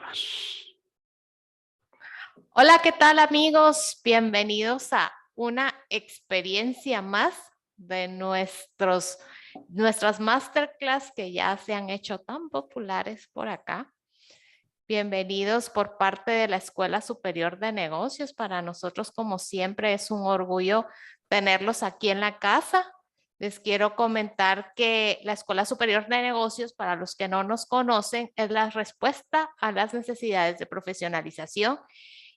grabar. Hola, ¿qué tal amigos? Bienvenidos a una experiencia más de nuestras masterclass que ya se han hecho tan populares por acá. Bienvenidos por parte de la Escuela Superior de Negocios. Para nosotros, como siempre, es un orgullo tenerlos aquí en la casa. Les quiero comentar que la Escuela Superior de Negocios, para los que no nos conocen, es la respuesta a las necesidades de profesionalización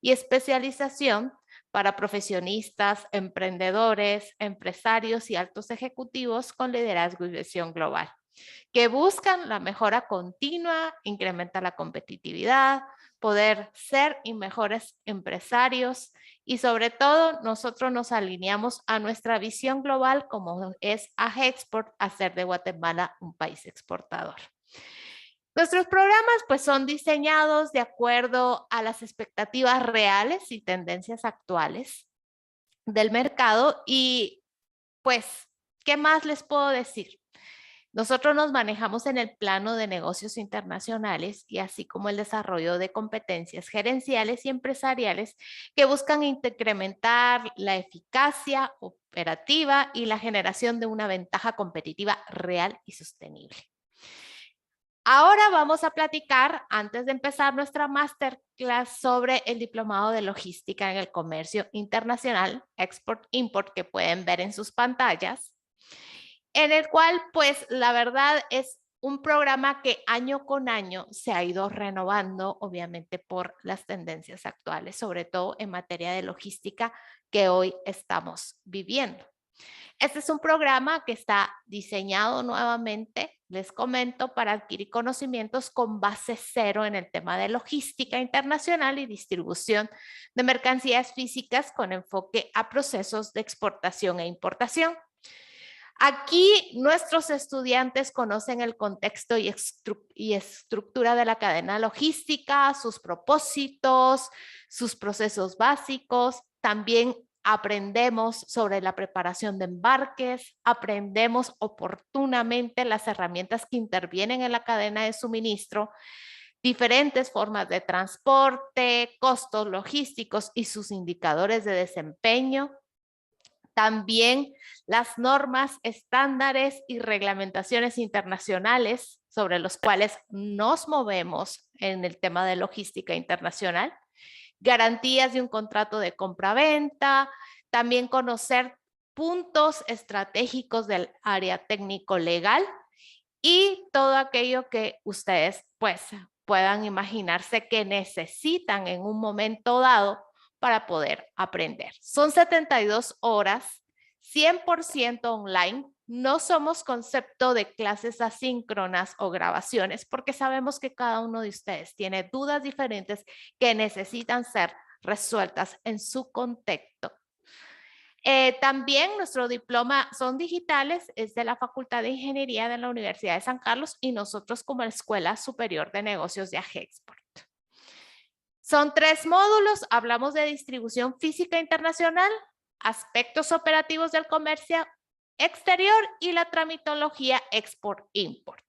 y especialización para profesionistas, emprendedores, empresarios y altos ejecutivos con liderazgo y visión global, que buscan la mejora continua, incrementar la competitividad, poder ser y mejores empresarios y sobre todo nosotros nos alineamos a nuestra visión global como es AGEXPORT, hacer de Guatemala un país exportador. Nuestros programas pues son diseñados de acuerdo a las expectativas reales y tendencias actuales del mercado y pues, ¿qué más les puedo decir? Nosotros nos manejamos en el plano de negocios internacionales y así como el desarrollo de competencias gerenciales y empresariales que buscan incrementar la eficacia operativa y la generación de una ventaja competitiva real y sostenible. Ahora vamos a platicar, antes de empezar nuestra masterclass, sobre el diplomado de logística en el comercio internacional, Export-Import, que pueden ver en sus pantallas, en el cual, pues, la verdad es un programa que año con año se ha ido renovando, obviamente, por las tendencias actuales, sobre todo en materia de logística que hoy estamos viviendo. Este es un programa que está diseñado nuevamente, les comento, para adquirir conocimientos con base cero en el tema de logística internacional y distribución de mercancías físicas con enfoque a procesos de exportación e importación. Aquí nuestros estudiantes conocen el contexto y estructura de la cadena logística, sus propósitos, sus procesos básicos. También aprendemos sobre la preparación de embarques, aprendemos oportunamente las herramientas que intervienen en la cadena de suministro, diferentes formas de transporte, costos logísticos y sus indicadores de desempeño. También las normas, estándares y reglamentaciones internacionales sobre los cuales nos movemos en el tema de logística internacional, garantías de un contrato de compra-venta, también conocer puntos estratégicos del área técnico-legal y todo aquello que ustedes pues puedan imaginarse que necesitan en un momento dado para poder aprender. Son 72 horas, 100% online. No somos concepto de clases asíncronas o grabaciones porque sabemos que cada uno de ustedes tiene dudas diferentes que necesitan ser resueltas en su contexto. También nuestro diploma son digitales, es de la Facultad de Ingeniería de la Universidad de San Carlos y nosotros como Escuela Superior de Negocios de AGEXPORT. Son 3 módulos, hablamos de distribución física internacional, aspectos operativos del comercio exterior y la tramitología export-import.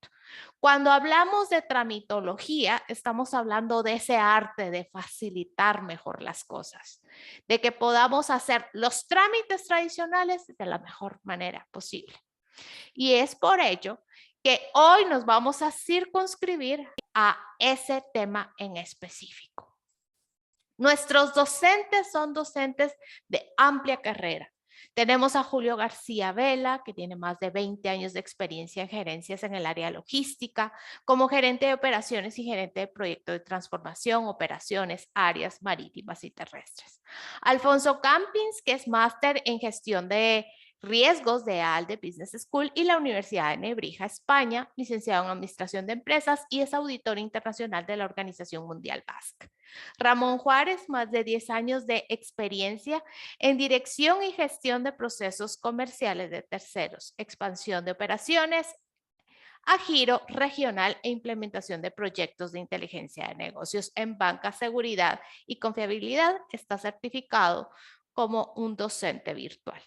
Cuando hablamos de tramitología, estamos hablando de ese arte de facilitar mejor las cosas, de que podamos hacer los trámites tradicionales de la mejor manera posible. Y es por ello que hoy nos vamos a circunscribir a ese tema en específico. Nuestros docentes son docentes de amplia carrera. Tenemos a Julio García Vela, que tiene más de 20 años de experiencia en gerencias en el área logística, como gerente de operaciones y gerente de proyectos de transformación, operaciones, áreas marítimas y terrestres. Alfonso Campins, que es máster en gestión de riesgos de ALDE Business School y la Universidad de Nebrija, España, licenciado en Administración de Empresas y es auditor internacional de la Organización Mundial BASC. Ramón Juárez, más de 10 años de experiencia en dirección y gestión de procesos comerciales de terceros, expansión de operaciones, a giro regional e implementación de proyectos de inteligencia de negocios en banca, seguridad y confiabilidad. Está certificado como un docente virtual.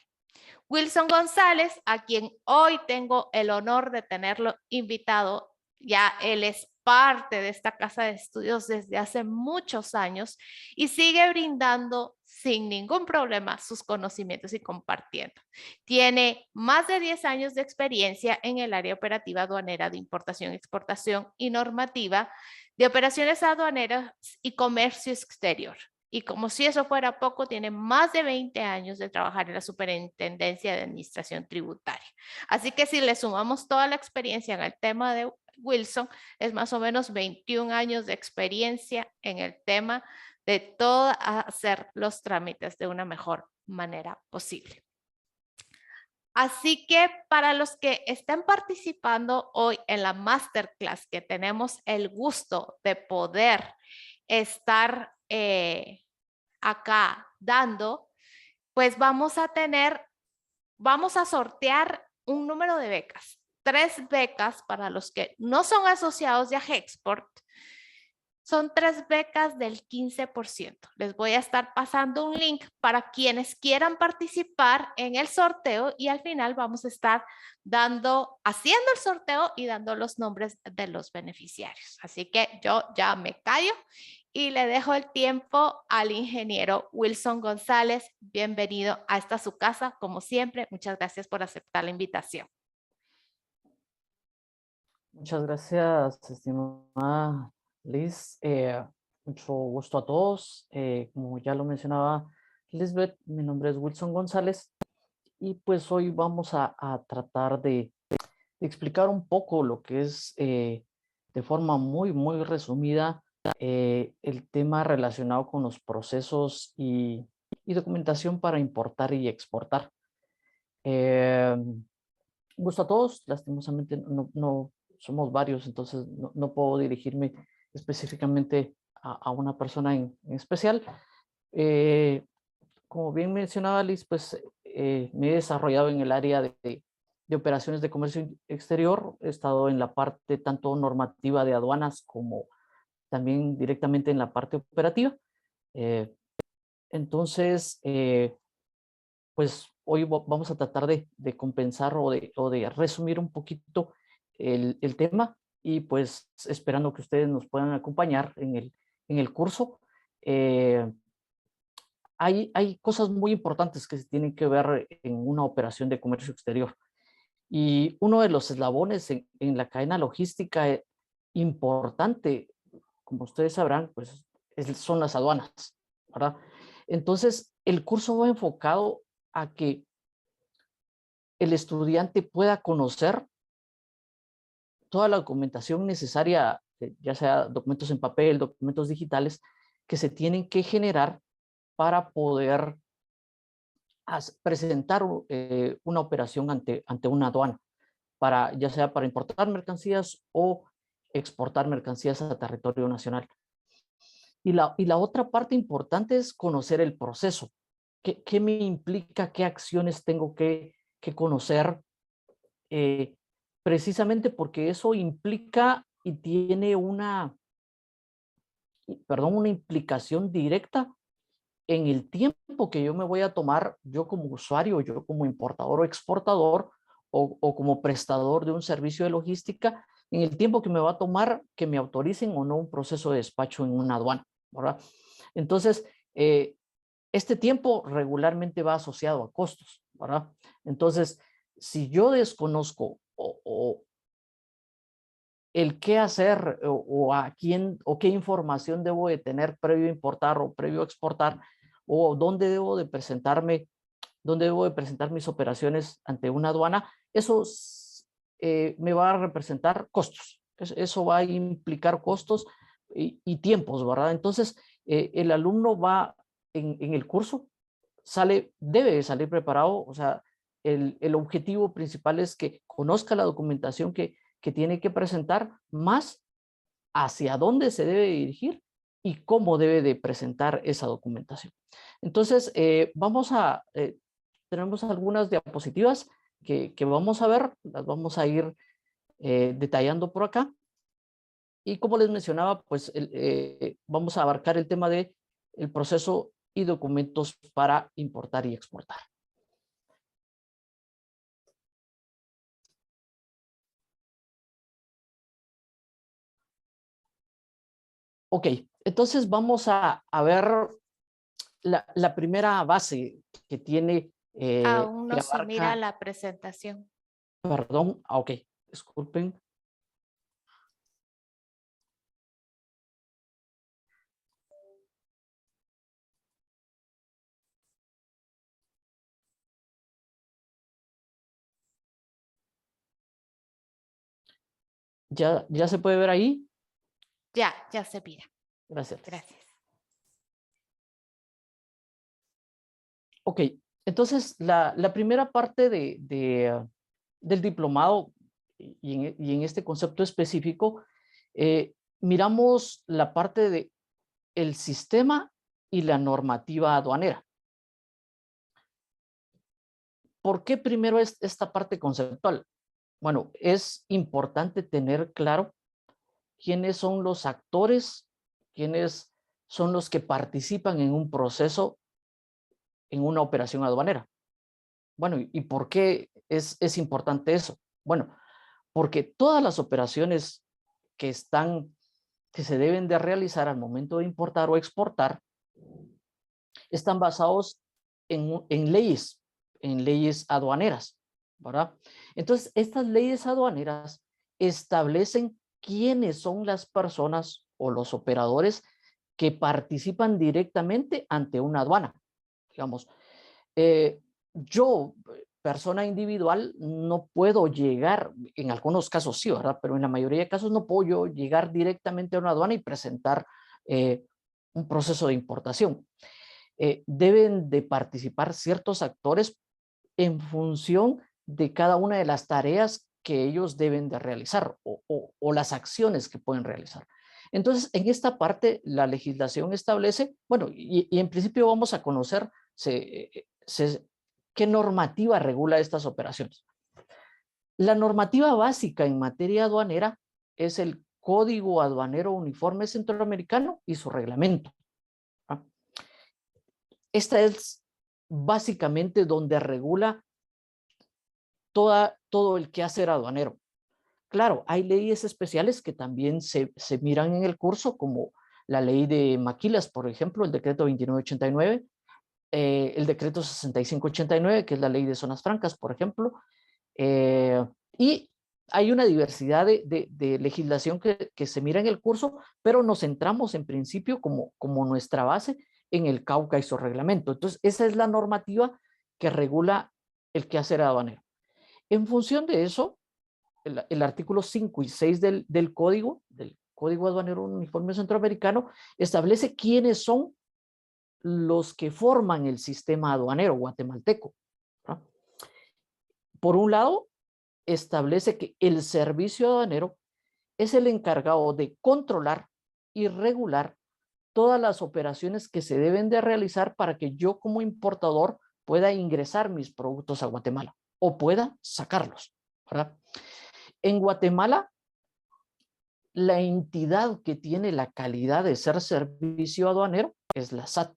Wilson González, a quien hoy tengo el honor de tenerlo invitado, ya él es parte de esta casa de estudios desde hace muchos años y sigue brindando sin ningún problema sus conocimientos y compartiendo. Tiene más de 10 años de experiencia en el área operativa aduanera de importación, exportación y normativa de operaciones aduaneras y comercio exterior. Y como si eso fuera poco, tiene más de 20 años de trabajar en la Superintendencia de Administración Tributaria. Así que si le sumamos toda la experiencia en el tema de Wilson, es más o menos 21 años de experiencia en el tema de todo hacer los trámites de una mejor manera posible. Así que para los que estén participando hoy en la masterclass, que tenemos el gusto de poder estar acá dando, pues vamos a sortear un número de becas. 3 becas para los que no son asociados de Agexport. Son 3 becas del 15%. Les voy a estar pasando un link para quienes quieran participar en el sorteo y al final vamos a estar haciendo el sorteo y dando los nombres de los beneficiarios. Así que yo ya me callo y le dejo el tiempo al ingeniero Wilson González. Bienvenido a esta su casa, como siempre. Muchas gracias por aceptar la invitación. Muchas gracias, estimada Liz. Mucho gusto a todos. Como ya lo mencionaba Lisbeth, mi nombre es Wilson González y pues hoy vamos a tratar de explicar un poco lo que es de forma muy resumida el tema relacionado con los procesos y documentación para importar y exportar. Gusto a todos, lastimosamente no somos varios, entonces no puedo dirigirme específicamente a una persona en especial. Como bien mencionaba Liz, pues me he desarrollado en el área de operaciones de comercio exterior. He estado en la parte tanto normativa de aduanas como también directamente en la parte operativa. Eh, entonces, pues hoy vamos a tratar de compensar o de resumir un poquito el tema y pues esperando que ustedes nos puedan acompañar en el curso. Hay cosas muy importantes que se tienen que ver en una operación de comercio exterior. Y uno de los eslabones en la cadena logística importante, como ustedes sabrán, pues son las aduanas, ¿verdad? Entonces, el curso va enfocado a que el estudiante pueda conocer toda la documentación necesaria, ya sea documentos en papel, documentos digitales, que se tienen que generar para poder presentar una operación ante una aduana, ya sea para importar mercancías o exportar mercancías a territorio nacional. Y la otra parte importante es conocer el proceso. ¿Qué me implica? ¿Qué acciones tengo que conocer? Precisamente porque eso implica y tiene una implicación directa en el tiempo que yo me voy a tomar, yo como usuario, yo como importador o exportador, o como prestador de un servicio de logística, en el tiempo que me va a tomar que me autoricen o no un proceso de despacho en una aduana, ¿verdad? Entonces, este tiempo regularmente va asociado a costos, ¿verdad? Entonces, si yo desconozco o el qué hacer o a quién o qué información debo de tener previo a importar o previo a exportar, o dónde debo de presentar mis operaciones ante una aduana, eso me va a representar costos. Eso va a implicar costos y tiempos, ¿verdad? Entonces, el alumno va en el curso, debe de salir preparado, o sea, el objetivo principal es que conozca la documentación que tiene que presentar, más hacia dónde se debe dirigir y cómo debe de presentar esa documentación. Entonces, tenemos algunas diapositivas que vamos a ver, las vamos a ir detallando por acá. Y como les mencionaba, pues vamos a abarcar el tema de el proceso y documentos para importar y exportar. Ok, entonces vamos a ver la primera base que tiene, Aún que no se mira abarca, la presentación. perdón, ok, disculpen. ¿Ya se puede ver ahí? Ya se mira. Gracias. Gracias. Ok, entonces la primera parte del diplomado y en este concepto específico, miramos la parte de el sistema y la normativa aduanera. ¿Por qué primero es esta parte conceptual? Bueno, es importante tener claro quiénes son los actores, quiénes son los que participan en un proceso, en una operación aduanera. Bueno, ¿y por qué es importante eso? Bueno, porque todas las operaciones que que se deben de realizar al momento de importar o exportar, están basados en leyes aduaneras, ¿verdad? Entonces, estas leyes aduaneras establecen quiénes son las personas o los operadores que participan directamente ante una aduana. Digamos, yo, persona individual, no puedo llegar, en algunos casos sí, ¿verdad? Pero en la mayoría de casos no puedo yo llegar directamente a una aduana y presentar un proceso de importación. Deben de participar ciertos actores en función de cada una de las tareas que ellos deben de realizar o las acciones que pueden realizar. Entonces, en esta parte, la legislación establece, bueno, y en principio vamos a conocer qué normativa regula estas operaciones. La normativa básica en materia aduanera es el Código Aduanero Uniforme Centroamericano y su reglamento. ¿Ah? Esta es básicamente donde regula todo el quehacer aduanero. Claro, hay leyes especiales que también se miran en el curso, como la ley de maquilas, por ejemplo, el decreto 2989, el decreto 6589, que es la ley de zonas francas, por ejemplo, y hay una diversidad de legislación que se mira en el curso, pero nos centramos en principio como nuestra base en el Cauca y su reglamento. Entonces, esa es la normativa que regula el quehacer aduanero. En función de eso, el artículo 5 y 6 del Código Aduanero Uniforme Centroamericano establece quiénes son los que forman el sistema aduanero guatemalteco, ¿no? Por un lado, establece que el servicio aduanero es el encargado de controlar y regular todas las operaciones que se deben de realizar para que yo como importador pueda ingresar mis productos a Guatemala o pueda sacarlos, ¿verdad? En Guatemala, la entidad que tiene la calidad de ser servicio aduanero es la SAT.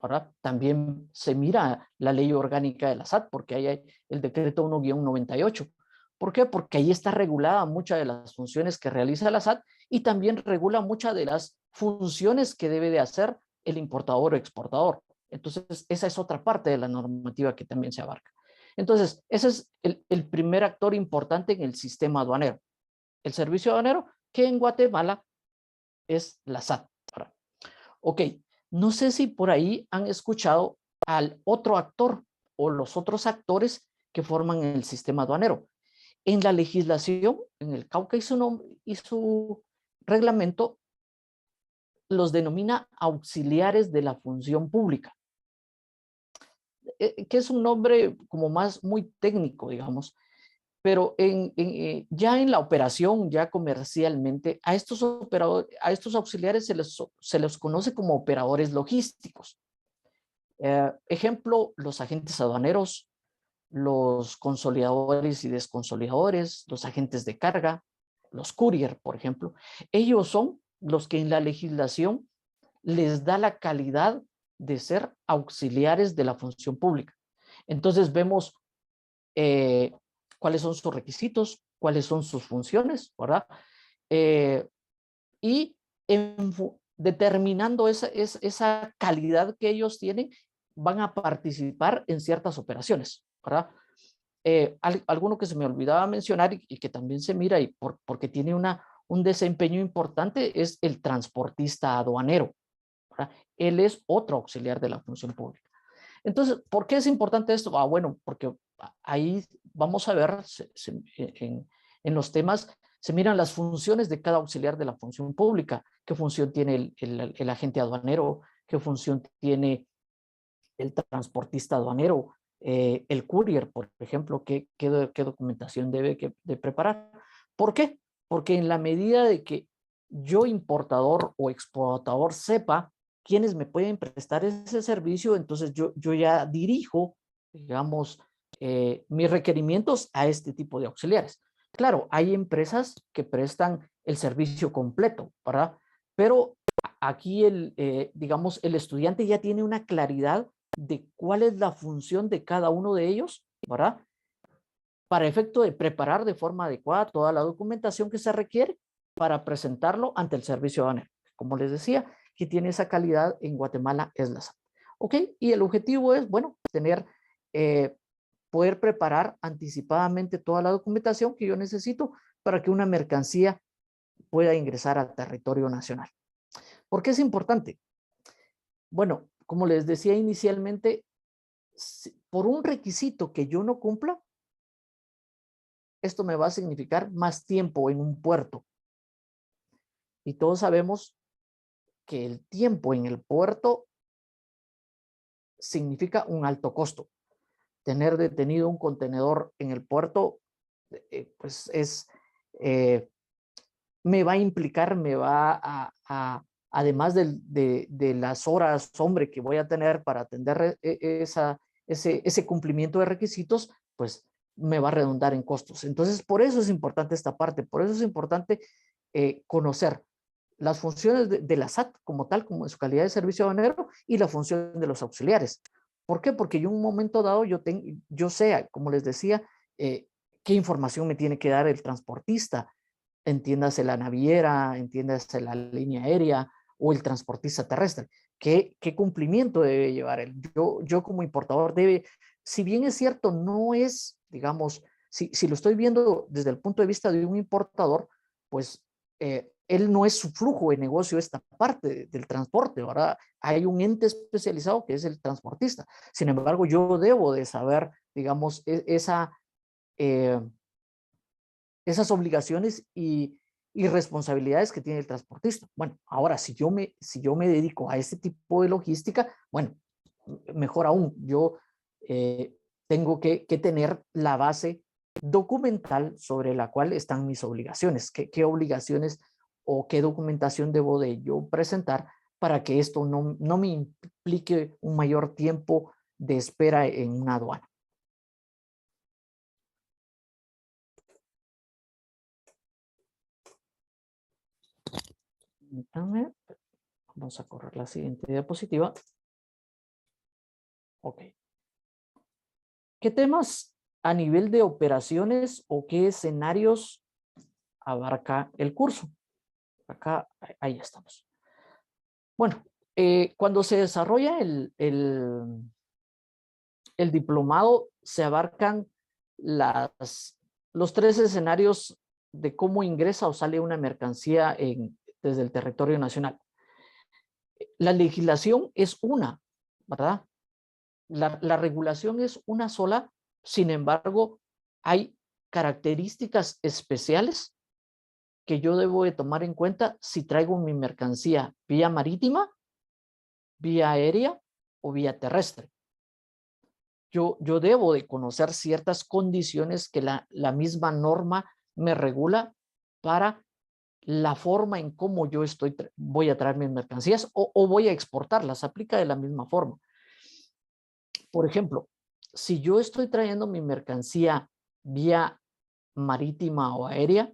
¿Verdad? También se mira la ley orgánica de la SAT, porque ahí hay el decreto 1-98. ¿Por qué? Porque ahí está regulada muchas de las funciones que realiza la SAT y también regula muchas de las funciones que debe de hacer el importador o exportador. Entonces, esa es otra parte de la normativa que también se abarca. Entonces, ese es el primer actor importante en el sistema aduanero. El servicio aduanero, que en Guatemala es la SAT. Ok, no sé si por ahí han escuchado al otro actor o los otros actores que forman el sistema aduanero. En la legislación, en el Cauca y su reglamento, los denomina auxiliares de la función pública, que es un nombre como más muy técnico, digamos, pero ya en la operación, ya comercialmente, a estos auxiliares se les conoce como operadores logísticos. Ejemplo, los agentes aduaneros, los consolidadores y desconsolidadores, los agentes de carga, los courier, por ejemplo. Ellos son los que en la legislación les da la calidad de ser auxiliares de la función pública. Entonces vemos eh, cuáles son sus requisitos, cuáles son sus funciones, ¿verdad? Y en, determinando esa calidad que ellos tienen, van a participar en ciertas operaciones, ¿verdad? Alguno que se me olvidaba mencionar y que también se mira y porque tiene un desempeño importante es el transportista aduanero, ¿verdad? Él es otro auxiliar de la función pública. Entonces, ¿por qué es importante esto? Bueno, porque ahí vamos a ver en los temas, se miran las funciones de cada auxiliar de la función pública. ¿Qué función tiene el agente aduanero? ¿Qué función tiene el transportista aduanero? El courier, por ejemplo, ¿qué documentación debe de preparar? ¿Por qué? Porque en la medida de que yo, importador o exportador, sepa quiénes me pueden prestar ese servicio, entonces yo ya dirijo, digamos, mis requerimientos a este tipo de auxiliares. Claro, hay empresas que prestan el servicio completo, ¿verdad? Pero aquí digamos, el estudiante ya tiene una claridad de cuál es la función de cada uno de ellos, ¿verdad? Para efecto de preparar de forma adecuada toda la documentación que se requiere para presentarlo ante el servicio aduanero. Como les decía, que tiene esa calidad en Guatemala es la SAT. ¿Ok? Y el objetivo es, bueno, poder preparar anticipadamente toda la documentación que yo necesito para que una mercancía pueda ingresar al territorio nacional. ¿Por qué es importante? Bueno, como les decía inicialmente, por un requisito que yo no cumpla, esto me va a significar más tiempo en un puerto. Y todos sabemos que el tiempo en el puerto significa un alto costo. Tener detenido un contenedor en el puerto, pues me va a implicar, además de las horas, hombre, que voy a tener para atender ese cumplimiento de requisitos, pues me va a redundar en costos. Entonces, por eso es importante esta parte, por eso es importante conocer las funciones de la SAT como tal, como en su calidad de servicio aduanero, y la función de los auxiliares. ¿Por qué? Porque yo en un momento dado, yo sé, como les decía, qué información me tiene que dar el transportista, entiéndase la naviera, entiéndase la línea aérea o el transportista terrestre. ¿Qué cumplimiento debe llevar él? Yo como importador si bien es cierto, no es, digamos, si lo estoy viendo desde el punto de vista de un importador, pues él no es su flujo de negocio esta parte del transporte, ¿verdad? Hay un ente especializado que es el transportista. Sin embargo, yo debo de saber, digamos, eh, esas obligaciones y responsabilidades que tiene el transportista. Bueno, ahora, si yo me dedico a este tipo de logística, bueno, mejor aún, yo tengo que tener la base documental sobre la cual están mis obligaciones. ¿Qué obligaciones o qué documentación debo de yo presentar para que esto no me implique un mayor tiempo de espera en una aduana? Permítame. Vamos a correr la siguiente diapositiva. Ok. ¿Qué temas a nivel de operaciones o qué escenarios abarca el curso? Acá, ahí estamos. Bueno, cuando se desarrolla el diplomado, se abarcan los tres escenarios de cómo ingresa o sale una mercancía desde el territorio nacional. La legislación es una, ¿verdad? La regulación es una sola, sin embargo, hay características especiales que yo debo de tomar en cuenta si traigo mi mercancía vía marítima, vía aérea o vía terrestre. Yo debo de conocer ciertas condiciones que la misma norma me regula para la forma en cómo yo voy a traer mis mercancías o voy a exportarlas. Aplica de la misma forma. Por ejemplo, si yo estoy trayendo mi mercancía vía marítima o aérea,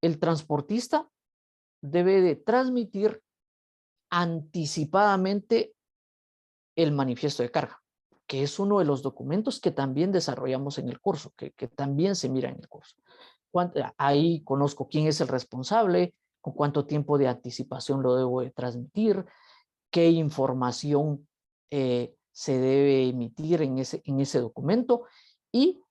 el transportista debe de transmitir anticipadamente el manifiesto de carga, que es uno de los documentos que también desarrollamos en el curso, que también se mira en el curso. Ahí conozco quién es el responsable, con cuánto tiempo de anticipación lo debo de transmitir, qué información se debe emitir en ese documento, y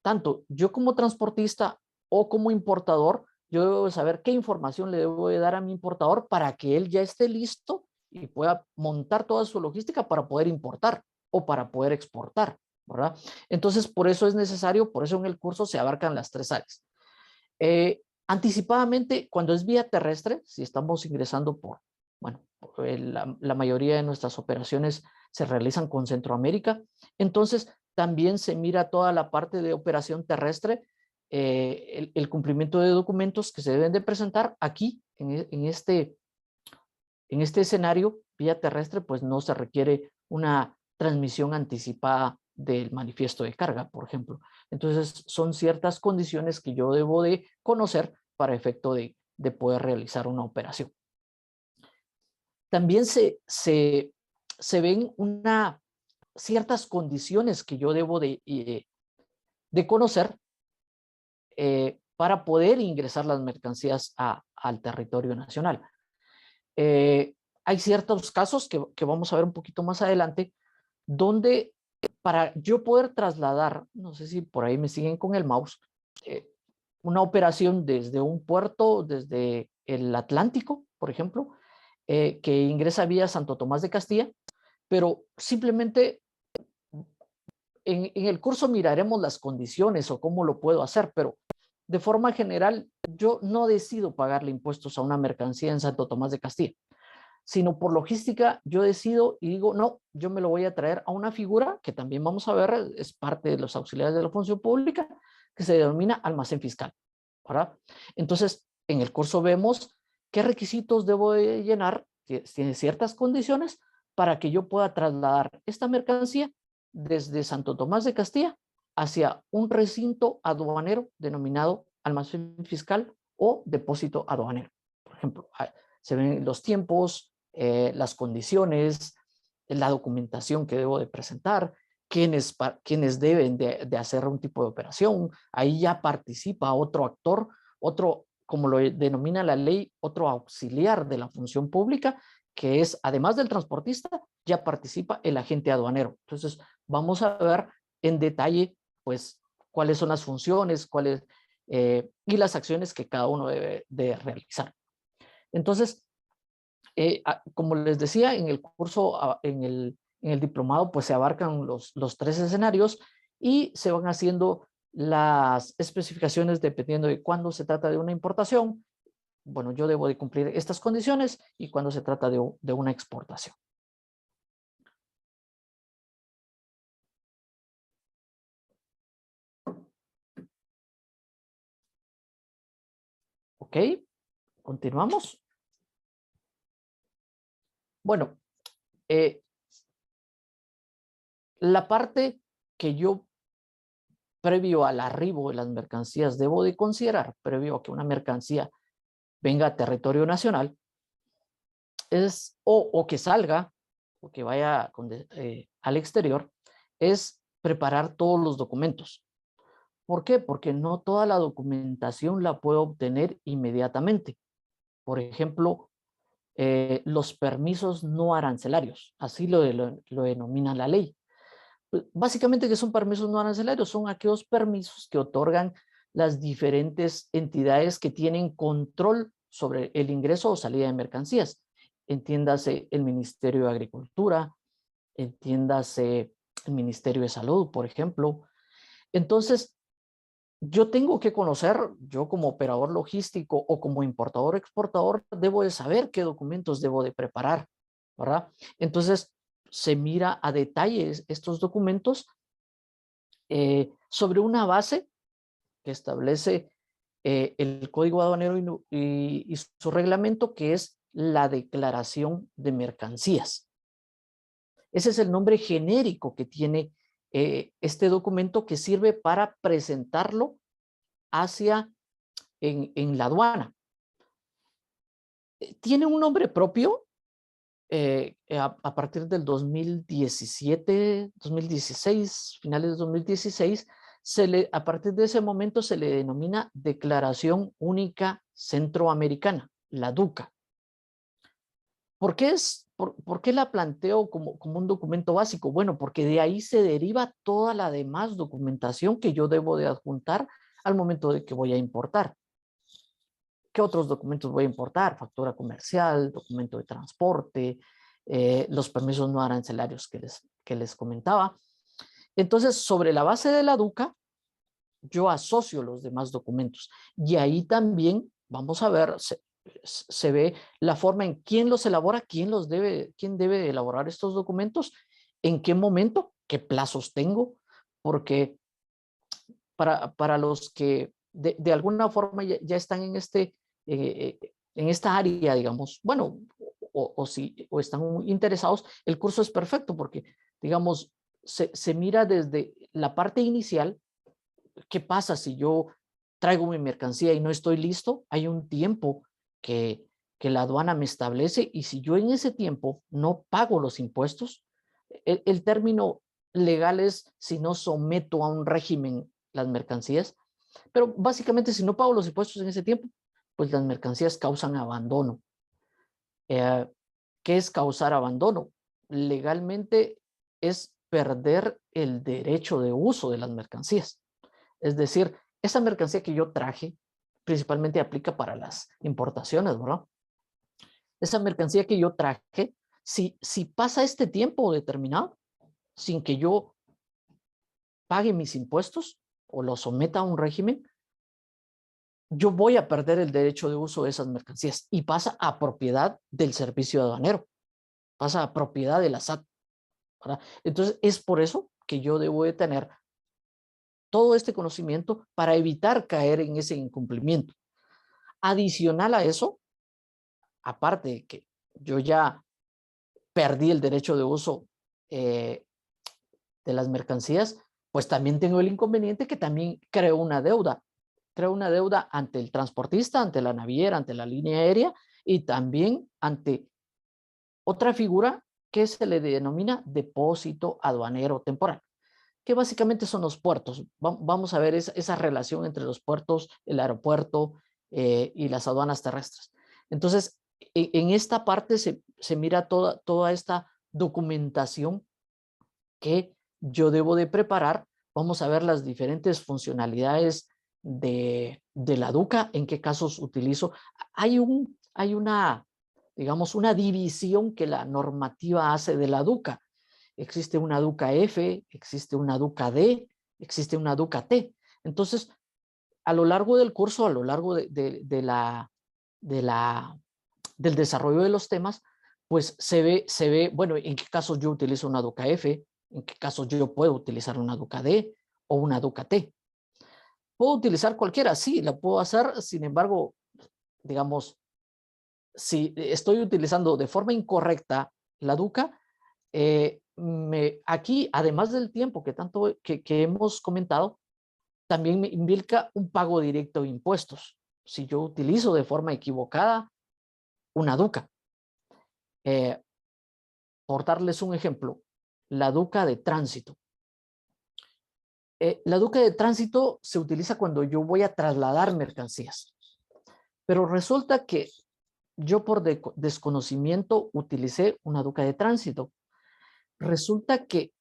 tanto yo como transportista o como importador, yo debo saber qué información le debo de dar a mi importador para que él ya esté listo y pueda montar toda su logística para poder importar o para poder exportar, ¿verdad? Entonces, por eso es necesario, por eso en el curso se abarcan las tres áreas. Anticipadamente, cuando es vía terrestre, si estamos ingresando bueno, la mayoría de nuestras operaciones se realizan con Centroamérica, entonces también se mira toda la parte de operación terrestre, el cumplimiento de documentos que se deben de presentar aquí, en este escenario vía terrestre, pues no se requiere una transmisión anticipada del manifiesto de carga, por ejemplo. Entonces, son ciertas condiciones que yo debo de conocer para efecto de poder realizar una operación. También se ven ciertas condiciones que yo debo de conocer para poder ingresar las mercancías al territorio nacional. Hay ciertos casos que vamos a ver un poquito más adelante, donde para yo poder trasladar, no sé si por ahí me siguen con el mouse, una operación desde un puerto, desde el Atlántico, por ejemplo, que ingresa vía Santo Tomás de Castilla, pero simplemente en el curso miraremos las condiciones o cómo lo puedo hacer, pero de forma general yo no decido pagarle impuestos a una mercancía en Santo Tomás de Castilla, sino por logística yo decido y digo, no, yo me lo voy a traer a una figura que también vamos a ver, es parte de los auxiliares de la función pública, que se denomina almacén fiscal, ¿verdad? Entonces, en el curso vemos qué requisitos debo de llenar, tiene ciertas condiciones para que yo pueda trasladar esta mercancía desde Santo Tomás de Castilla hacia un recinto aduanero denominado almacén fiscal o depósito aduanero. Por ejemplo, se ven los tiempos, las condiciones, la documentación que debo de presentar, quiénes deben de hacer un tipo de operación. Ahí ya participa otro actor, otro, como lo denomina la ley, otro auxiliar de la función pública, que es, además del transportista, ya participa el agente aduanero. Entonces, vamos a ver en detalle, pues, cuáles son las funciones, y las acciones que cada uno debe de realizar. Entonces, como les decía, en el curso, en el diplomado, pues se abarcan los tres escenarios y se van haciendo las especificaciones dependiendo de cuándo se trata de una importación. Bueno, yo debo de cumplir estas condiciones, y cuando se trata de una exportación. Ok, continuamos. Bueno, la parte que yo, previo al arribo de las mercancías, debo de considerar, previo a que una mercancía venga a territorio nacional, es, o que salga, o que vaya al exterior, es preparar todos los documentos. ¿Por qué? Porque no toda la documentación la puedo obtener inmediatamente. Por ejemplo, los permisos no arancelarios, así lo denomina la ley. Básicamente, ¿qué son permisos no arancelarios? Son aquellos permisos que otorgan las diferentes entidades que tienen control sobre el ingreso o salida de mercancías. Entiéndase el Ministerio de Agricultura, entiéndase el Ministerio de Salud, por ejemplo. Entonces, yo tengo que conocer, yo como operador logístico o como importador o exportador, debo de saber qué documentos debo de preparar, ¿verdad? Entonces, se mira a detalle estos documentos sobre una base que establece el Código Aduanero y su reglamento, que es la Declaración de Mercancías. Ese es el nombre genérico que tiene este documento, que sirve para presentarlo en la aduana. Tiene un nombre propio a partir del 2017, 2016, finales de 2016, A partir de ese momento se le denomina Declaración Única Centroamericana, la DUCA. ¿Por qué la planteo como un documento básico? Bueno, porque de ahí se deriva toda la demás documentación que yo debo de adjuntar al momento de que voy a importar. ¿Qué otros documentos voy a importar? Factura comercial, documento de transporte, los permisos no arancelarios que les comentaba. Entonces, sobre la base de la DUCA, yo asocio los demás documentos. Y ahí también vamos a ver, se ve la forma en quién los elabora, quién debe elaborar estos documentos, en qué momento, qué plazos tengo, porque para los que de alguna forma ya están en esta área, digamos, bueno, o están muy interesados, el curso es perfecto porque, digamos, se mira desde la parte inicial. ¿Qué pasa si yo traigo mi mercancía y no estoy listo? Hay un tiempo que la aduana me establece, y si yo en ese tiempo no pago los impuestos, el término legal es si no someto a un régimen las mercancías, pero básicamente si no pago los impuestos en ese tiempo, pues las mercancías causan abandono. Eh, ¿Qué es causar abandono? Legalmente es perder el derecho de uso de las mercancías. Es decir, esa mercancía que yo traje, principalmente aplica para las importaciones, ¿verdad? Esa mercancía que yo traje, si pasa este tiempo determinado, sin que yo pague mis impuestos o lo someta a un régimen, yo voy a perder el derecho de uso de esas mercancías y pasa a propiedad del servicio aduanero, pasa a propiedad de la SAT, ¿verdad? Entonces, es por eso que yo debo de tener todo este conocimiento para evitar caer en ese incumplimiento. Adicional a eso, aparte de que yo ya perdí el derecho de uso de las mercancías, pues también tengo el inconveniente que también creo una deuda. Creo una deuda ante el transportista, ante la naviera, ante la línea aérea, y también ante otra figura que se le denomina depósito aduanero temporal, que básicamente son los puertos. Vamos a ver esa relación entre los puertos, el aeropuerto y las aduanas terrestres. Entonces, en esta parte se mira toda esta documentación que yo debo de preparar. Vamos a ver las diferentes funcionalidades de la DUCA, en qué casos utilizo. Hay una, digamos, una división que la normativa hace de la DUCA. Existe una DUCA F, existe una DUCA D, existe una DUCA T. Entonces, a lo largo del curso, a lo largo de del desarrollo de los temas, pues se ve, bueno, en qué casos yo utilizo una DUCA F, en qué casos yo puedo utilizar una DUCA D o una DUCA T. ¿Puedo utilizar cualquiera? Sí, la puedo hacer. Sin embargo, digamos, si estoy utilizando de forma incorrecta la DUCA, aquí, además del tiempo que hemos comentado, también me implica un pago directo de impuestos si yo utilizo de forma equivocada una DUCA. Por darles un ejemplo, la DUCA de tránsito. La DUCA de tránsito se utiliza cuando yo voy a trasladar mercancías, pero resulta que yo por desconocimiento utilicé una DUCA de tránsito. Resulta que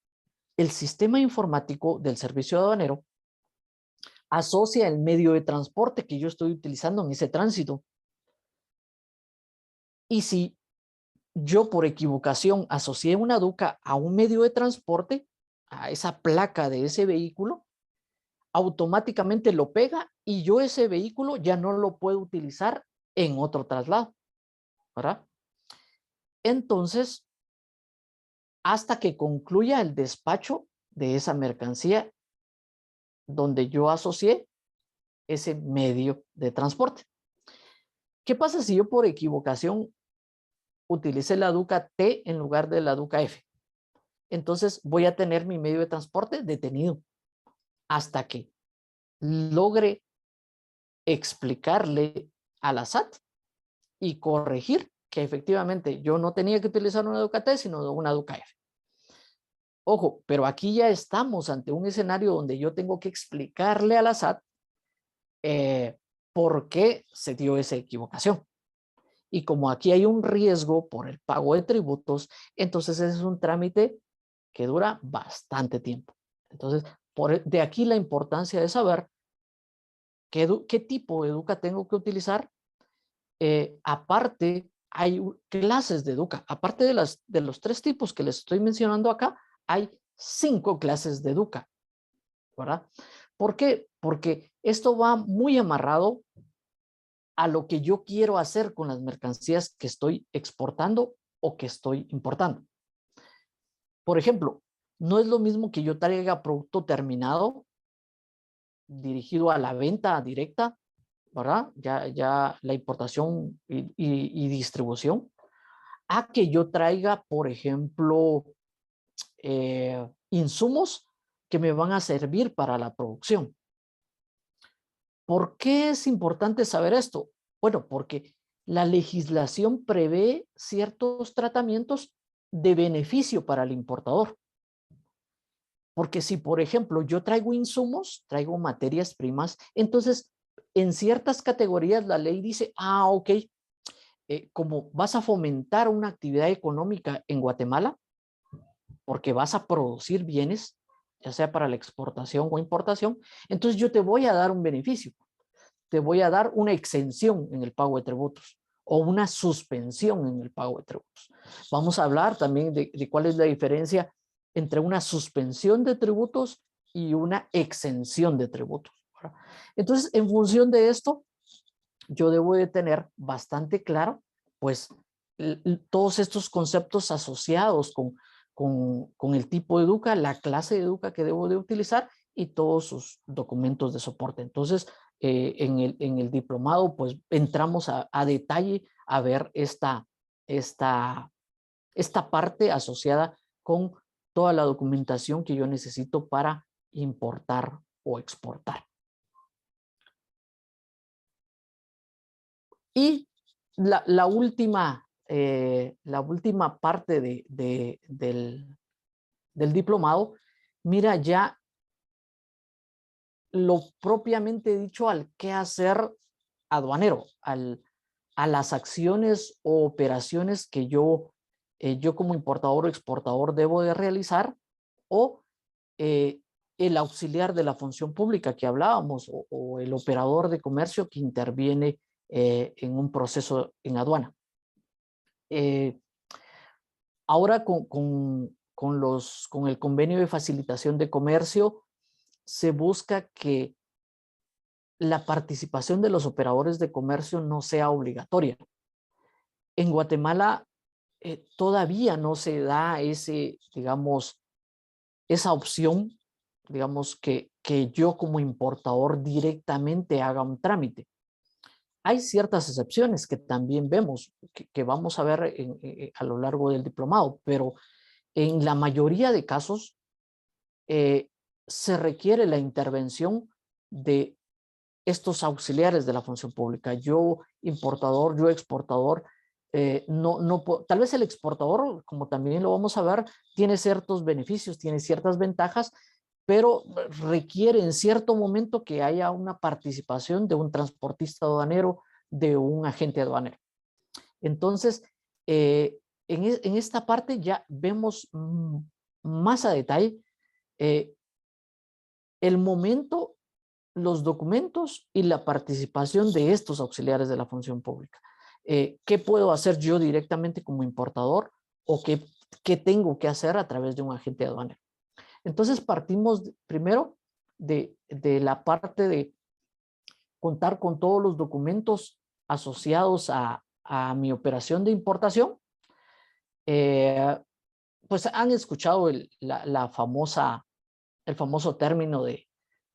el sistema informático del servicio aduanero asocia el medio de transporte que yo estoy utilizando en ese tránsito. Y si yo por equivocación asocié una DUCA a un medio de transporte, a esa placa de ese vehículo, automáticamente lo pega y yo ese vehículo ya no lo puedo utilizar en otro traslado, ¿verdad? Entonces, hasta que concluya el despacho de esa mercancía donde yo asocié ese medio de transporte. ¿Qué pasa si yo por equivocación utilicé la DUCA T en lugar de la DUCA F? Entonces voy a tener mi medio de transporte detenido hasta que logre explicarle a la SAT y corregir que efectivamente yo no tenía que utilizar una DUCA T, sino una DUCA F. Ojo, pero aquí ya estamos ante un escenario donde yo tengo que explicarle a la SAT por qué se dio esa equivocación. Y como aquí hay un riesgo por el pago de tributos, entonces ese es un trámite que dura bastante tiempo. Entonces, de aquí la importancia de saber qué tipo de educa tengo que utilizar. Aparte, hay clases de educa. Aparte de los 3 tipos que les estoy mencionando acá, hay 5 clases de educa, ¿verdad? ¿Por qué? Porque esto va muy amarrado a lo que yo quiero hacer con las mercancías que estoy exportando o que estoy importando. Por ejemplo, no es lo mismo que yo traiga producto terminado dirigido a la venta directa, ¿verdad? Ya la importación y distribución, a que yo traiga, por ejemplo, insumos que me van a servir para la producción. ¿Por qué es importante saber esto? Bueno, porque la legislación prevé ciertos tratamientos de beneficio para el importador. Porque si, por ejemplo, yo traigo insumos, traigo materias primas, entonces en ciertas categorías la ley dice, ok, como vas a fomentar una actividad económica en Guatemala, porque vas a producir bienes, ya sea para la exportación o importación, entonces yo te voy a dar un beneficio, te voy a dar una exención en el pago de tributos o una suspensión en el pago de tributos. Vamos a hablar también de cuál es la diferencia entre una suspensión de tributos y una exención de tributos, ¿verdad? Entonces, en función de esto, yo debo de tener bastante claro, pues, todos estos conceptos asociados con el tipo de educa, la clase de educa que debo de utilizar y todos sus documentos de soporte. Entonces, en el diplomado, pues, entramos a detalle a ver esta parte asociada con toda la documentación que yo necesito para importar o exportar. Y la última parte del diplomado, mira ya lo propiamente dicho al qué hacer aduanero, a las acciones o operaciones que yo como importador o exportador debo de realizar, o el auxiliar de la función pública que hablábamos, o el operador de comercio que interviene en un proceso en aduana. Ahora con el convenio de facilitación de comercio se busca que la participación de los operadores de comercio no sea obligatoria. En Guatemala todavía no se da digamos, esa opción, digamos, que yo como importador directamente haga un trámite. Hay ciertas excepciones que también vemos, que vamos a ver a lo largo del diplomado, pero en la mayoría de casos se requiere la intervención de estos auxiliares de la función pública. Yo importador, yo exportador, tal vez el exportador, como también lo vamos a ver, tiene ciertos beneficios, tiene ciertas ventajas, pero requiere en cierto momento que haya una participación de un transportista aduanero, de un agente aduanero. Entonces, en esta parte ya vemos más a detalle el momento, los documentos y la participación de estos auxiliares de la función pública. ¿Qué puedo hacer yo directamente como importador o qué tengo que hacer a través de un agente aduanero? Entonces partimos primero de la parte de contar con todos los documentos asociados a mi operación de importación. Pues han escuchado el famoso término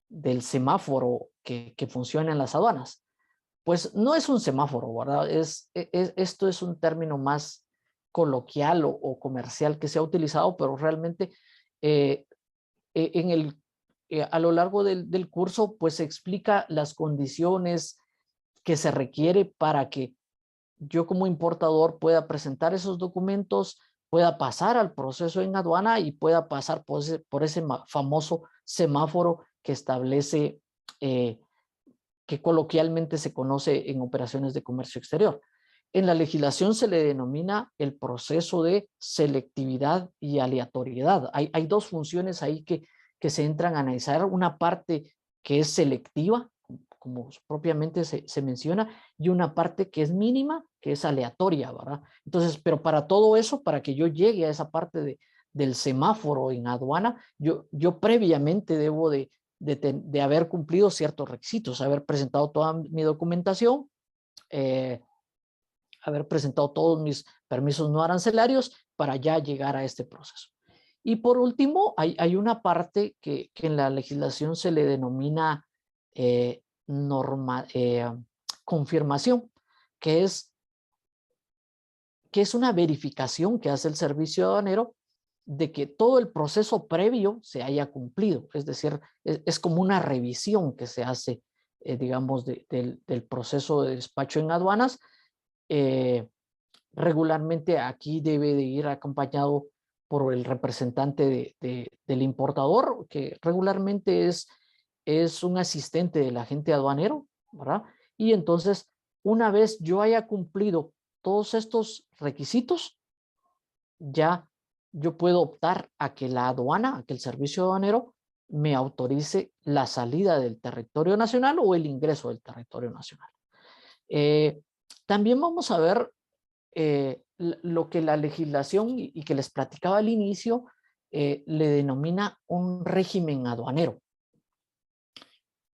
del semáforo que funciona en las aduanas. Pues no es un semáforo, ¿verdad? Esto es un término más coloquial o comercial que se ha utilizado, pero realmente eh, a lo largo del curso, pues se explica las condiciones que se requiere para que yo como importador pueda presentar esos documentos, pueda pasar al proceso en aduana y pueda pasar por ese famoso semáforo que establece, que coloquialmente se conoce en operaciones de comercio exterior. En la legislación se le denomina el proceso de selectividad y aleatoriedad. Hay dos funciones ahí que se entran a analizar. Una parte que es selectiva, como propiamente se menciona, y una parte que es mínima, que es aleatoria, ¿verdad? Entonces, pero para todo eso, para que yo llegue a esa parte del semáforo en aduana, yo previamente debo de haber cumplido ciertos requisitos, haber presentado toda mi documentación, haber presentado todos mis permisos no arancelarios para ya llegar a este proceso. Y por último, hay una parte que en la legislación se le denomina confirmación, que es una verificación que hace el servicio aduanero de que todo el proceso previo se haya cumplido. Es decir, es como una revisión que se hace, digamos, del proceso de despacho en aduanas. Regularmente aquí debe de ir acompañado por el representante del importador, que regularmente es un asistente del agente aduanero, ¿verdad? Y entonces, una vez yo haya cumplido todos estos requisitos, ya yo puedo optar a que la aduana, a que el servicio aduanero me autorice la salida del territorio nacional o el ingreso del territorio nacional. También vamos a ver lo que la legislación y que les platicaba al inicio le denomina un régimen aduanero.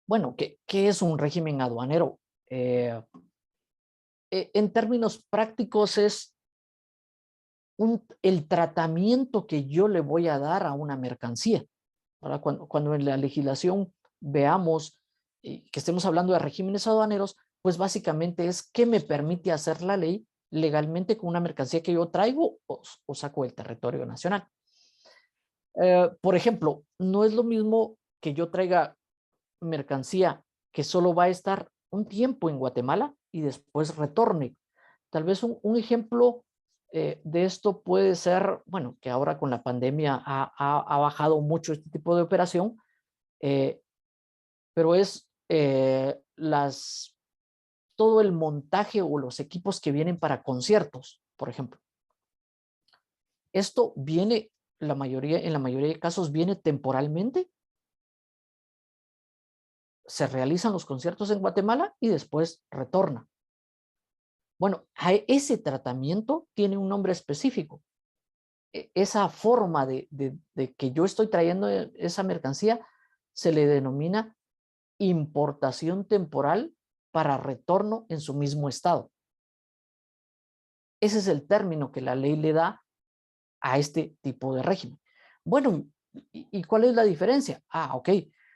Bueno, ¿qué es un régimen aduanero? En términos prácticos es el tratamiento que yo le voy a dar a una mercancía. ¿Verdad? Cuando en la legislación veamos que estemos hablando de regímenes aduaneros, pues básicamente es qué me permite hacer la ley legalmente con una mercancía que yo traigo o saco del territorio nacional. Por ejemplo, no es lo mismo que yo traiga mercancía que solo va a estar un tiempo en Guatemala y después retorne. Tal vez un ejemplo de esto puede ser, bueno, que ahora con la pandemia ha bajado mucho este tipo de operación, pero es todo el montaje o los equipos que vienen para conciertos, por ejemplo. Esto viene, en la mayoría de casos, viene temporalmente. Se realizan los conciertos en Guatemala y después retorna. Bueno, ese tratamiento tiene un nombre específico. Esa forma de que yo estoy trayendo esa mercancía se le denomina importación temporal para retorno en su mismo estado. Ese es el término que la ley le da a este tipo de régimen. Bueno, ¿y cuál es la diferencia? Ok,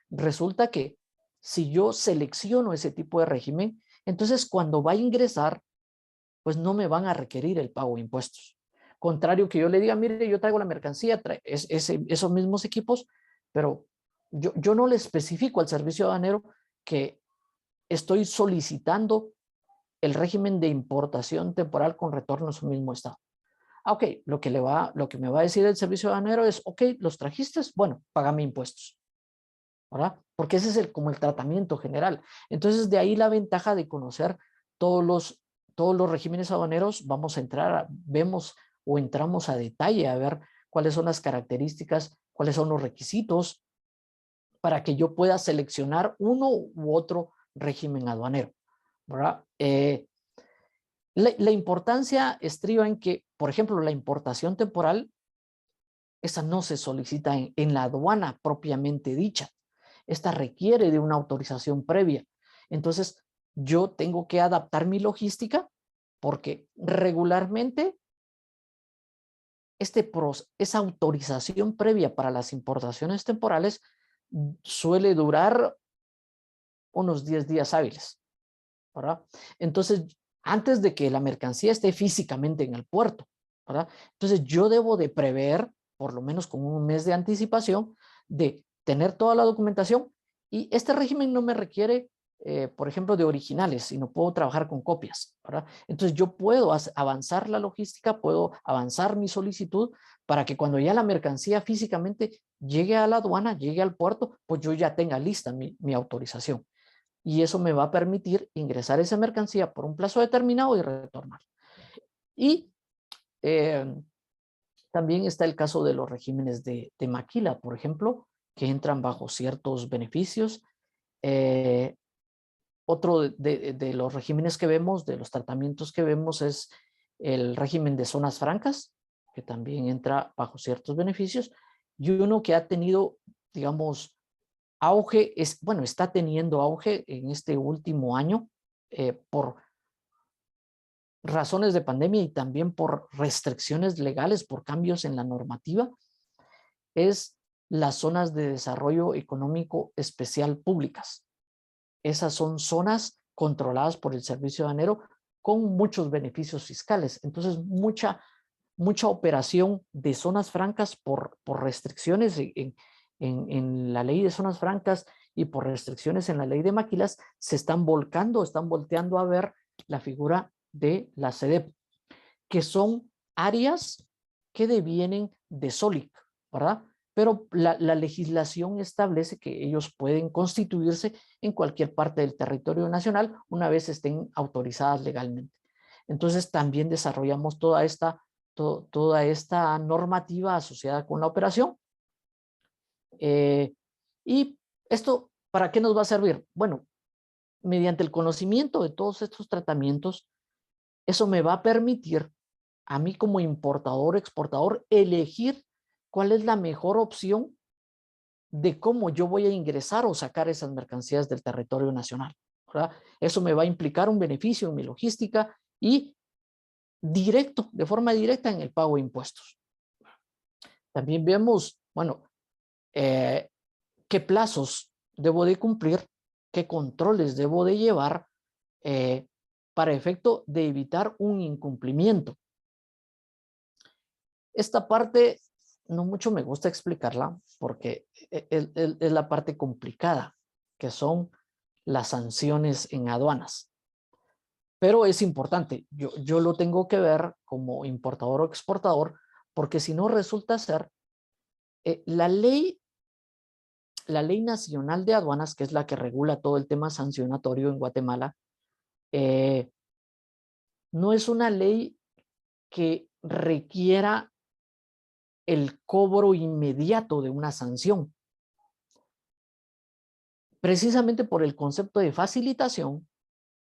resulta que si yo selecciono ese tipo de régimen, entonces cuando va a ingresar, pues no me van a requerir el pago de impuestos. Contrario que yo le diga, mire, yo traigo la mercancía, esos mismos equipos, pero yo no le especifico al servicio aduanero que estoy solicitando el régimen de importación temporal con retorno a su mismo estado. Ok, lo que me va a decir el servicio aduanero es, ok, ¿los trajiste? Bueno, págame impuestos, ¿verdad? Porque ese es como el tratamiento general. Entonces, de ahí la ventaja de conocer todos los regímenes aduaneros. Vamos a entrar, vemos o entramos a detalle a ver cuáles son las características, cuáles son los requisitos para que yo pueda seleccionar uno u otro régimen aduanero, ¿verdad? La importancia estriba en que, por ejemplo, la importación temporal, esa no se solicita en la aduana propiamente dicha. Esta requiere de una autorización previa. Entonces, yo tengo que adaptar mi logística porque regularmente esa autorización previa para las importaciones temporales suele durar unos 10 días hábiles, ¿verdad? Entonces, antes de que la mercancía esté físicamente en el puerto, ¿verdad? Entonces, yo debo de prever, por lo menos con un mes de anticipación, de tener toda la documentación, y este régimen no me requiere por ejemplo, de originales y no puedo trabajar con copias, ¿verdad? Entonces yo puedo avanzar la logística, puedo avanzar mi solicitud para que cuando ya la mercancía físicamente llegue a la aduana, llegue al puerto, pues yo ya tenga lista mi autorización. Y eso me va a permitir ingresar esa mercancía por un plazo determinado y retornar. Y también está el caso de los regímenes de maquila, por ejemplo, que entran bajo ciertos beneficios. Otro de los regímenes que vemos, de los tratamientos que vemos, es el régimen de zonas francas, que también entra bajo ciertos beneficios, y uno que ha tenido, digamos, auge, bueno, está teniendo auge en este último año por razones de pandemia y también por restricciones legales, por cambios en la normativa, es las zonas de desarrollo económico especial públicas. Esas son zonas controladas por el Servicio Aduanero con muchos beneficios fiscales. Entonces, mucha operación de zonas francas por restricciones en la ley de zonas francas y por restricciones en la ley de maquilas se están volteando a ver la figura de la SEDEP, que son áreas que devienen de SOLIC, ¿verdad? Pero la legislación establece que ellos pueden constituirse en cualquier parte del territorio nacional una vez estén autorizadas legalmente. Entonces también desarrollamos toda esta normativa asociada con la operación. Y esto, ¿para qué nos va a servir? Bueno, mediante el conocimiento de todos estos tratamientos, eso me va a permitir a mí como importador o exportador elegir cuál es la mejor opción de cómo yo voy a ingresar o sacar esas mercancías del territorio nacional, ¿verdad? Eso me va a implicar un beneficio en mi logística y de forma directa en el pago de impuestos. También vemos, bueno, qué plazos debo de cumplir, qué controles debo de llevar para efecto de evitar un incumplimiento. Esta parte no mucho me gusta explicarla porque es la parte complicada, que son las sanciones en aduanas. Pero es importante, yo lo tengo que ver como importador o exportador, porque si no resulta ser la ley nacional de aduanas, que es la que regula todo el tema sancionatorio en Guatemala, no es una ley que requiera el cobro inmediato de una sanción. Precisamente por el concepto de facilitación,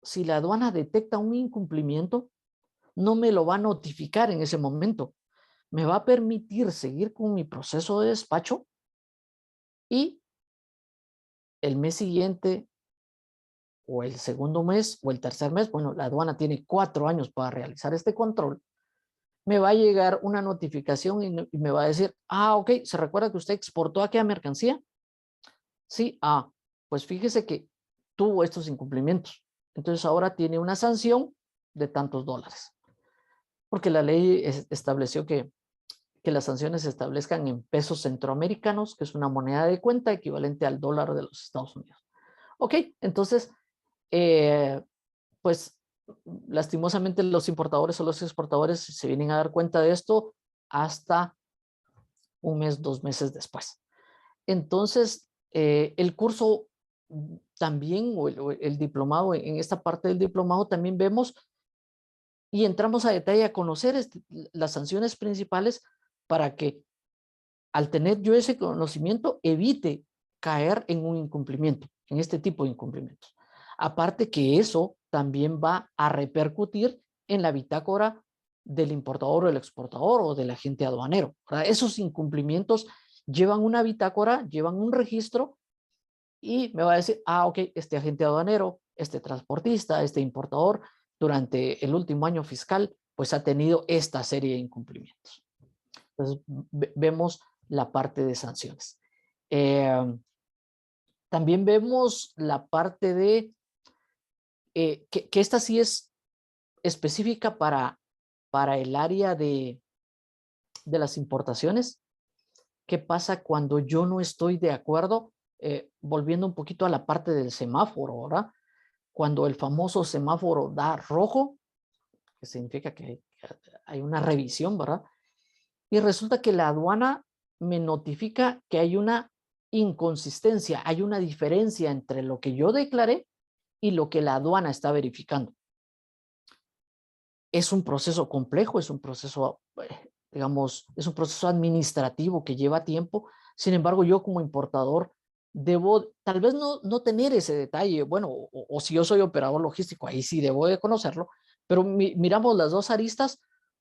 si la aduana detecta un incumplimiento, no me lo va a notificar en ese momento. Me va a permitir seguir con mi proceso de despacho y el mes siguiente o el segundo mes o el tercer mes, bueno, la aduana tiene 4 años para realizar este control, me va a llegar una notificación y me va a decir, ok, ¿se recuerda que usted exportó aquella mercancía? Sí, pues fíjese que tuvo estos incumplimientos. Entonces ahora tiene una sanción de tantos dólares. Porque la ley estableció que las sanciones se establezcan en pesos centroamericanos, que es una moneda de cuenta equivalente al dólar de los Estados Unidos. Ok, entonces, pues lastimosamente los importadores o los exportadores se vienen a dar cuenta de esto hasta un mes, 2 meses después. Entonces, el curso también, o el diplomado, en esta parte del diplomado también vemos y entramos a detalle a conocer las sanciones principales para que al tener yo ese conocimiento evite caer en un incumplimiento, en este tipo de incumplimientos. Aparte que eso también va a repercutir en la bitácora del importador o el exportador o del agente aduanero, ¿verdad? Esos incumplimientos llevan una bitácora, llevan un registro y me va a decir, ok, este agente aduanero, este transportista, este importador, durante el último año fiscal, pues ha tenido esta serie de incumplimientos. Entonces, vemos la parte de sanciones. También vemos la parte de, que esta sí es específica para el área de las importaciones. ¿Qué pasa cuando yo no estoy de acuerdo volviendo un poquito a la parte del semáforo, ¿verdad? Cuando el famoso semáforo da rojo, que significa que hay una revisión, ¿verdad? Y resulta que la aduana me notifica que hay una inconsistencia, hay una diferencia entre lo que yo declaré y lo que la aduana está verificando. Es un proceso complejo, es un proceso, digamos, es un proceso administrativo que lleva tiempo. Sin embargo, yo como importador debo tal vez no tener ese detalle. Bueno, o si yo soy operador logístico, ahí sí debo de conocerlo, pero miramos las dos aristas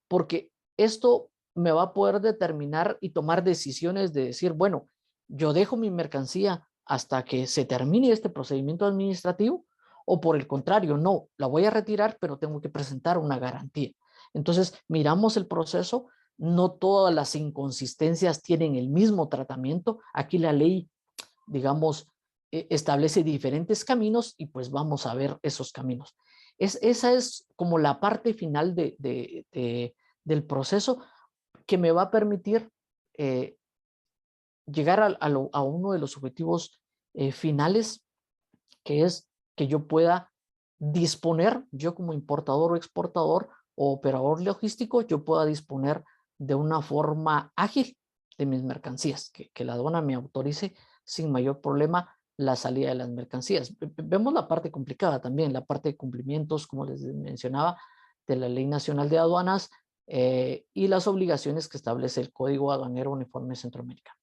porque esto me va a poder determinar y tomar decisiones de decir, bueno, yo dejo mi mercancía hasta que se termine este procedimiento administrativo, o por el contrario, no, la voy a retirar, pero tengo que presentar una garantía. Entonces, miramos el proceso, no todas las inconsistencias tienen el mismo tratamiento. Aquí la ley, digamos, establece diferentes caminos y pues vamos a ver esos caminos. Esa es como la parte final del proceso que me va a permitir llegar a uno de los objetivos finales, que es que yo pueda disponer, yo como importador o exportador o operador logístico, yo pueda disponer de una forma ágil de mis mercancías, que la aduana me autorice sin mayor problema la salida de las mercancías. Vemos la parte complicada también, la parte de cumplimientos, como les mencionaba, de la Ley Nacional de Aduanas y las obligaciones que establece el Código Aduanero Uniforme Centroamericano.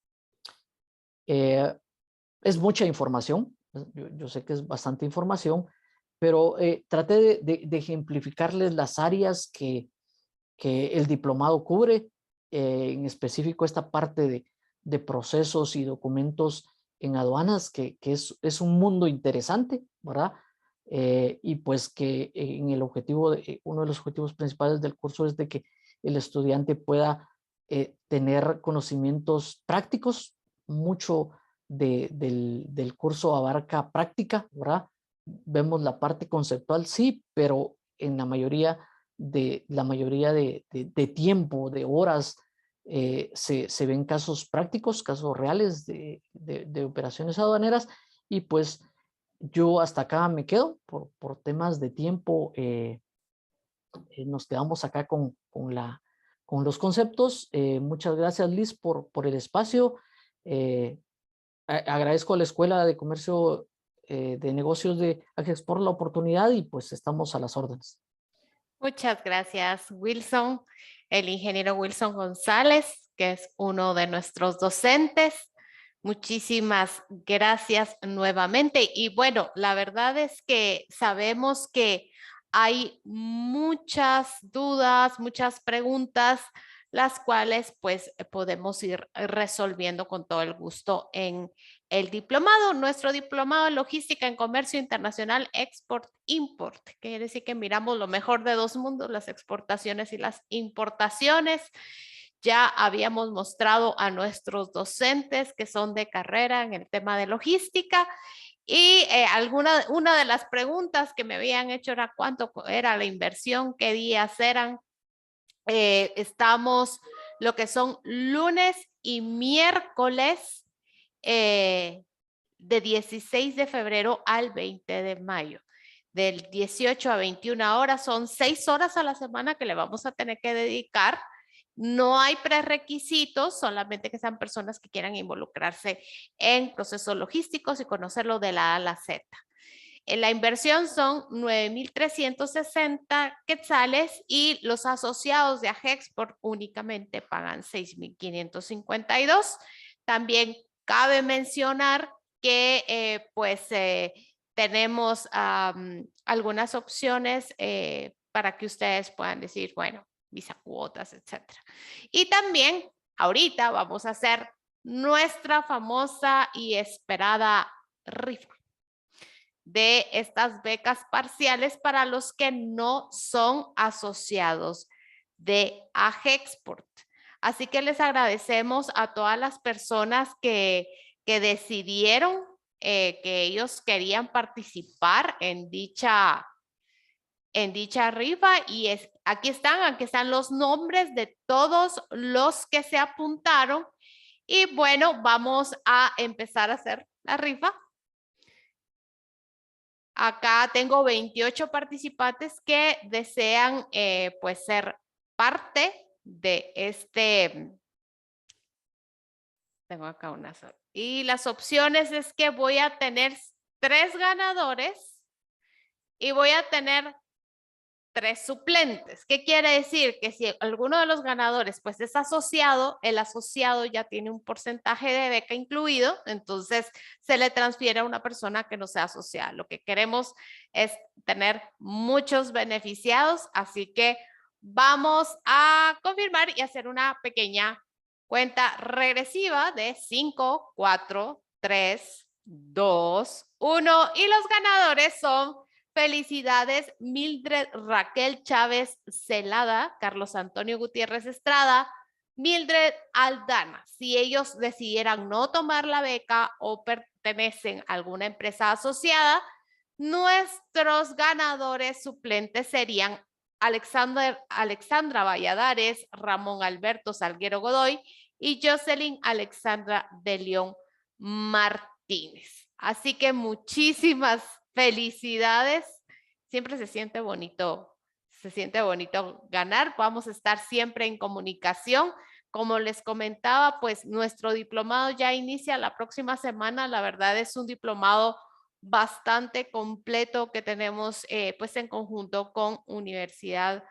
Es mucha información, yo sé que es bastante información, pero traté de ejemplificarles las áreas que el diplomado cubre, en específico esta parte de procesos y documentos en aduanas, que es un mundo interesante, ¿verdad? Y pues que en el objetivo, uno de los objetivos principales del curso es de que el estudiante pueda tener conocimientos prácticos. Mucho del curso abarca práctica, ¿verdad? Vemos la parte conceptual, sí, pero en la mayoría de tiempo, de horas, se ven casos prácticos, casos reales de operaciones aduaneras, y pues yo hasta acá me quedo por temas de tiempo. Nos quedamos acá con los conceptos. Muchas gracias, Liz, por el espacio. Agradezco a la Escuela de Comercio de Negocios de Agexport la oportunidad y pues estamos a las órdenes. Muchas gracias, Wilson, el ingeniero Wilson González, que es uno de nuestros docentes. Muchísimas gracias nuevamente. Y bueno, la verdad es que sabemos que hay muchas dudas, muchas preguntas, las cuales pues podemos ir resolviendo con todo el gusto en el diplomado, nuestro diplomado en logística en comercio internacional, export-import. Quiere decir que miramos lo mejor de dos mundos, las exportaciones y las importaciones. Ya habíamos mostrado a nuestros docentes que son de carrera en el tema de logística. Y una de las preguntas que me habían hecho era cuánto era la inversión, qué días eran. Estamos lo que son lunes y miércoles de 16 de febrero al 20 de mayo. Del 18 a 21 horas, son 6 horas a la semana que le vamos a tener que dedicar. No hay prerequisitos, solamente que sean personas que quieran involucrarse en procesos logísticos y conocerlo de la A a la Z. La inversión son 9,360 quetzales y los asociados de Agexport únicamente pagan 6,552. También cabe mencionar que tenemos algunas opciones para que ustedes puedan decir, bueno, visa cuotas, etcétera. Y también ahorita vamos a hacer nuestra famosa y esperada rifa de estas becas parciales para los que no son asociados de Agexport. Así que les agradecemos a todas las personas que decidieron que ellos querían participar en dicha rifa, y aquí están los nombres de todos los que se apuntaron. Y bueno, vamos a empezar a hacer la rifa. Acá tengo 28 participantes que desean pues ser parte de este. Tengo acá una sola. Y las opciones es que voy a tener 3 ganadores y voy a tener 3 suplentes. ¿Qué quiere decir? Que si alguno de los ganadores pues es asociado, el asociado ya tiene un porcentaje de beca incluido, entonces se le transfiere a una persona que no sea asociada. Lo que queremos es tener muchos beneficiados, así que vamos a confirmar y hacer una pequeña cuenta regresiva de 5, 4, 3, 2, 1 y los ganadores son felicidades, Mildred Raquel Chávez Celada, Carlos Antonio Gutiérrez Estrada, Mildred Aldana. Si ellos decidieran no tomar la beca o pertenecen a alguna empresa asociada, nuestros ganadores suplentes serían Alexandra Valladares, Ramón Alberto Salguero Godoy y Jocelyn Alexandra de León Martínez. Así que muchísimas felicidades. Siempre se siente bonito ganar. Vamos a estar siempre en comunicación. Como les comentaba, pues nuestro diplomado ya inicia la próxima semana. La verdad es un diplomado bastante completo que tenemos pues en conjunto con Universidad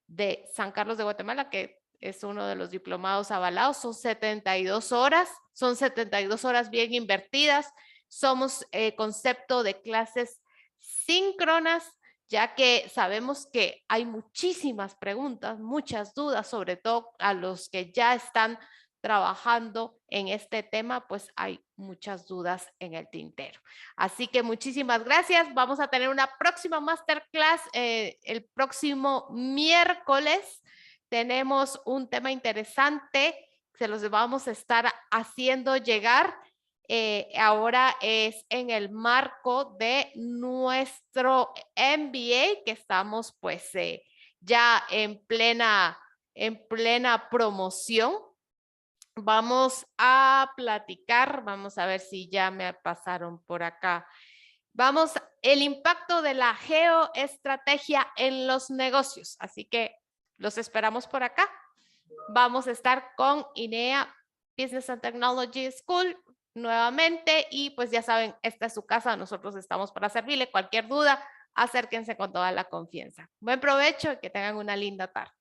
de San Carlos de Guatemala, que es uno de los diplomados avalados. Son 72 horas, son 72 horas bien invertidas. Somos concepto de clases síncronas, ya que sabemos que hay muchísimas preguntas, muchas dudas, sobre todo a los que ya están trabajando en este tema, pues hay muchas dudas en el tintero. Así que muchísimas gracias. Vamos a tener una próxima masterclass el próximo miércoles. Tenemos un tema interesante, se los vamos a estar haciendo llegar. Ahora es en el marco de nuestro MBA, que estamos pues ya en plena promoción. Vamos a platicar, vamos a ver si ya me pasaron por acá. Vamos, el impacto de la geoestrategia en los negocios. Así que los esperamos por acá. Vamos a estar con INEA Business and Technology School nuevamente y pues ya saben, esta es su casa, nosotros estamos para servirle. Cualquier duda, acérquense con toda la confianza. Buen provecho y que tengan una linda tarde.